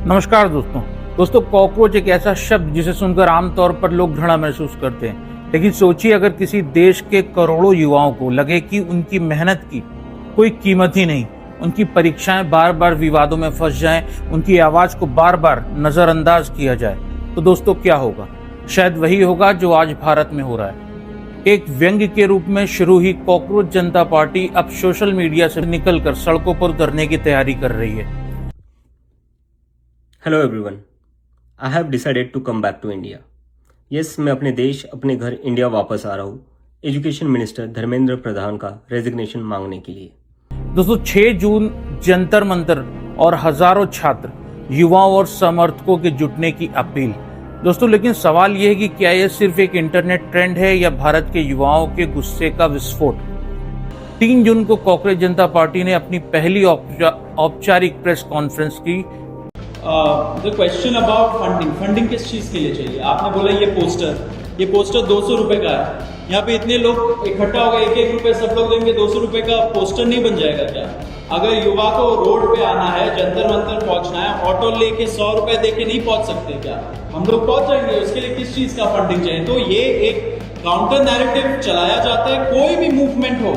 नमस्कार दोस्तों कॉकरोच एक ऐसा शब्द जिसे सुनकर आमतौर पर लोग घृणा महसूस करते हैं। लेकिन सोचिए, अगर किसी देश के करोड़ों युवाओं को लगे कि उनकी मेहनत की कोई कीमत ही नहीं, उनकी परीक्षाएं बार बार विवादों में फंस जाएं, उनकी आवाज को बार बार नजरअंदाज किया जाए, तो दोस्तों क्या होगा? शायद वही होगा जो आज भारत में हो रहा है। एक व्यंग्य के रूप में शुरू ही कॉकरोच जनता पार्टी अब सोशल मीडिया से निकलकर सड़कों पर उतरने की तैयारी कर रही है। Hello everyone, I have decided to come back to India. Yes, मैं अपने देश, अपने घर इंडिया वापस आ रहा हूँ एजुकेशन मिनिस्टर धर्मेंद्र प्रधान का रेजिग्नेशन मांगने के लिए। दोस्तों 6 जून जंतर मंतर और हजारों छात्र, युवाओं और समर्थकों के जुटने की अपील। दोस्तों लेकिन सवाल यह है कि क्या यह सिर्फ एक इंटरनेट ट्रेंड है या भारत के युवाओं के गुस्से का विस्फोट? 3 जून को कॉकरोच जनता पार्टी ने अपनी पहली औपचारिक प्रेस कॉन्फ्रेंस की। द क्वेश्चन अबाउट फंडिंग किस चीज के लिए चाहिए? आपने बोला ये पोस्टर 200 रुपए का है। यहाँ पे इतने लोग इकट्ठा हो गए, 1-1 रुपए सब लोग देंगे, 200 रुपए का पोस्टर नहीं बन जाएगा क्या? अगर युवा को रोड पे आना है, जंतर मंतर पहुंचना है, ऑटो लेके 100 रुपए देके नहीं पहुंच सकते क्या? हम लोग पहुंच जाएंगे, उसके लिए किस चीज का फंडिंग चाहिए? तो ये एक काउंटर नैरेटिव चलाया जाता है। कोई भी मूवमेंट हो,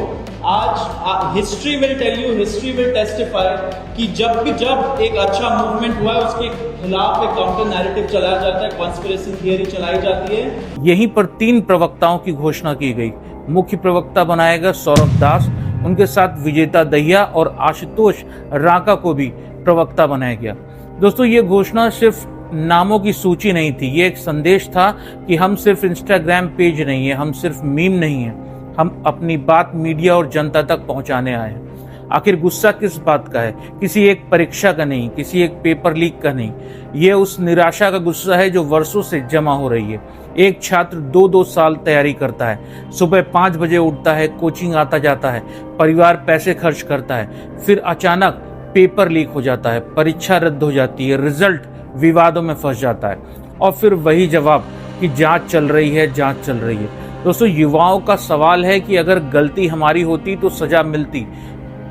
आज history will tell you, history will testify कि जब एक अच्छा मूवमेंट हुआ है उसके खिलाफ एक काउंटर नैरेटिव चलाया जाता है, कॉन्स्पिरेसी थियरी चलाई जाती है। यहीं पर 3 प्रवक्ताओं की घोषणा की गई। मुख्य प्रवक्ता बनाएगा सौरभ दास, उनके साथ विजेता दहिया और आशुतोष राका को भी प्रवक्ता बनाया गया। दोस्तों ये घोषणा सिर्फ नामों की सूची नहीं थी, ये एक संदेश था कि हम सिर्फ इंस्टाग्राम पेज नहीं है, हम सिर्फ मीम नहीं है, हम अपनी बात मीडिया और जनता तक पहुंचाने आए हैं। आखिर गुस्सा किस बात का है? किसी एक परीक्षा का नहीं, किसी एक पेपर लीक का नहीं, ये उस निराशा का गुस्सा है जो वर्षों से जमा हो रही है। एक छात्र 2-2 साल तैयारी करता है, सुबह 5 बजे उठता है, कोचिंग आता जाता है, परिवार पैसे खर्च करता है, फिर अचानक पेपर लीक हो जाता है, परीक्षा रद्द हो जाती है, रिजल्ट विवादों में फंस जाता है, और फिर वही जवाब कि जांच चल रही है। दोस्तों युवाओं का सवाल है कि अगर गलती हमारी होती तो सजा मिलती,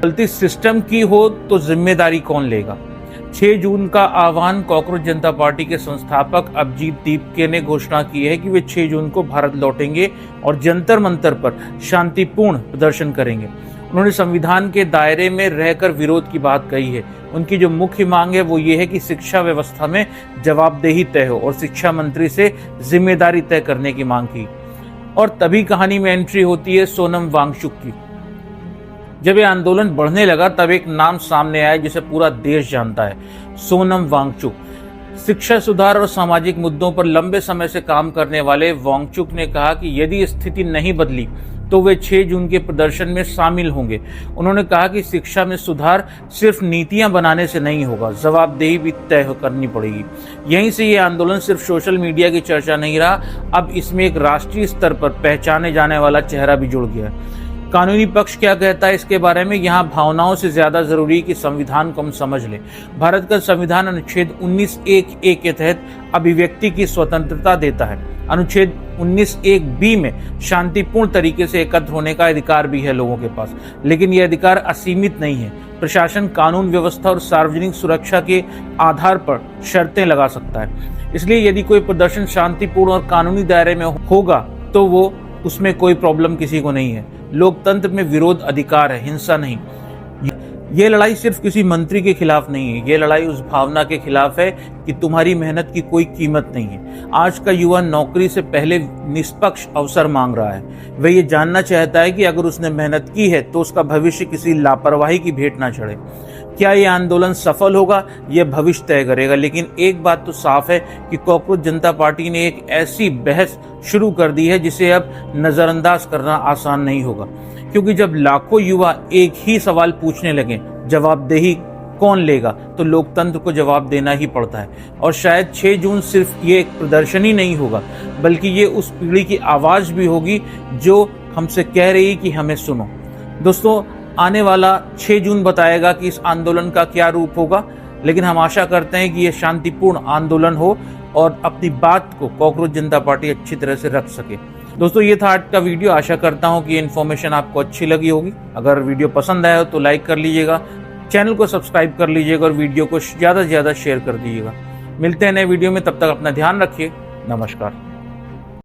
गलती सिस्टम की हो तो जिम्मेदारी कौन लेगा? 6 जून का आह्वान कॉकरोच जनता पार्टी के संस्थापक अभिजीत दीपके ने घोषणा की है कि वे 6 जून को भारत लौटेंगे और जंतर मंतर पर शांतिपूर्ण प्रदर्शन करेंगे। उन्होंने संविधान के दायरे में रहकर विरोध की बात कही है। उनकी जो मुख्य मांग है वो ये है कि शिक्षा व्यवस्था में जवाबदेही तय हो और शिक्षा मंत्री से जिम्मेदारी तय करने की मांग की। और तभी कहानी में एंट्री होती है सोनम वांगचुक की। जब ये आंदोलन बढ़ने लगा तब एक नाम सामने आया जिसे पूरा देश जानता है, सोनम वांगचुक। शिक्षा सुधार और सामाजिक मुद्दों पर लंबे समय से काम करने वाले वांगचुक ने कहा कि यदि स्थिति नहीं बदली तो वे 6 जून के प्रदर्शन में शामिल होंगे। उन्होंने कहा कि शिक्षा में सुधार सिर्फ नीतियां बनाने से नहीं होगा, जवाबदेही भी तय करनी पड़ेगी। यहीं से ये आंदोलन सिर्फ सोशल मीडिया की चर्चा नहीं रहा, अब इसमें एक राष्ट्रीय स्तर पर पहचाने जाने वाला चेहरा भी जुड़ गया। कानूनी पक्ष क्या कहता है इसके बारे में? यहाँ भावनाओं से ज्यादा जरूरी कि संविधान को हम समझ लें। भारत का संविधान अनुच्छेद 19(1)(a) के तहत अभिव्यक्ति की स्वतंत्रता देता है। अनुच्छेद 19(1)(b) में शांतिपूर्ण तरीके से एकत्र होने का अधिकार भी है लोगों के पास, लेकिन यह अधिकार असीमित नहीं है। प्रशासन कानून व्यवस्था और सार्वजनिक सुरक्षा के आधार पर शर्तें लगा सकता है। इसलिए यदि कोई प्रदर्शन शांतिपूर्ण और कानूनी दायरे में होगा तो वो उसमें कोई प्रॉब्लम किसी को नहीं है। लोकतंत्र में विरोध अधिकार है, हिंसा नहीं। ये लड़ाई सिर्फ किसी मंत्री के खिलाफ नहीं है, ये लड़ाई उस भावना के खिलाफ है कि तुम्हारी मेहनत की कोई कीमत नहीं है। आज का युवा नौकरी से पहले निष्पक्ष अवसर मांग रहा है। वह ये जानना चाहता है कि अगर उसने मेहनत की है तो उसका भविष्य किसी लापरवाही की भेंट ना चढ़े। क्या ये आंदोलन सफल होगा, यह भविष्य तय करेगा। लेकिन एक बात तो साफ है कि कॉकरोच जनता पार्टी ने एक ऐसी बहस शुरू कर दी है जिसे अब नजरअंदाज करना आसान नहीं होगा, क्योंकि जब लाखों युवा एक ही सवाल पूछने लगे, जवाबदेही कौन लेगा, तो लोकतंत्र को जवाब देना ही पड़ता है। और शायद 6 जून सिर्फ ये एक प्रदर्शन ही नहीं होगा, बल्कि ये उस पीढ़ी की आवाज भी होगी जो हमसे कह रही कि हमें सुनो। दोस्तों आने वाला 6 जून बताएगा कि इस आंदोलन का क्या रूप होगा, लेकिन हम आशा करते हैं कि ये शांतिपूर्ण आंदोलन हो और अपनी बात को कॉकरोच जनता पार्टी अच्छी तरह से रख सके। दोस्तों ये था आज का वीडियो। आशा करता हूँ कि ये इन्फॉर्मेशन आपको अच्छी लगी होगी। अगर वीडियो पसंद आया हो तो लाइक कर लीजिएगा, चैनल को सब्सक्राइब कर लीजिएगा और वीडियो को ज़्यादा से ज़्यादा शेयर कर दीजिएगा। मिलते हैं नए वीडियो में, तब तक अपना ध्यान रखिए। नमस्कार।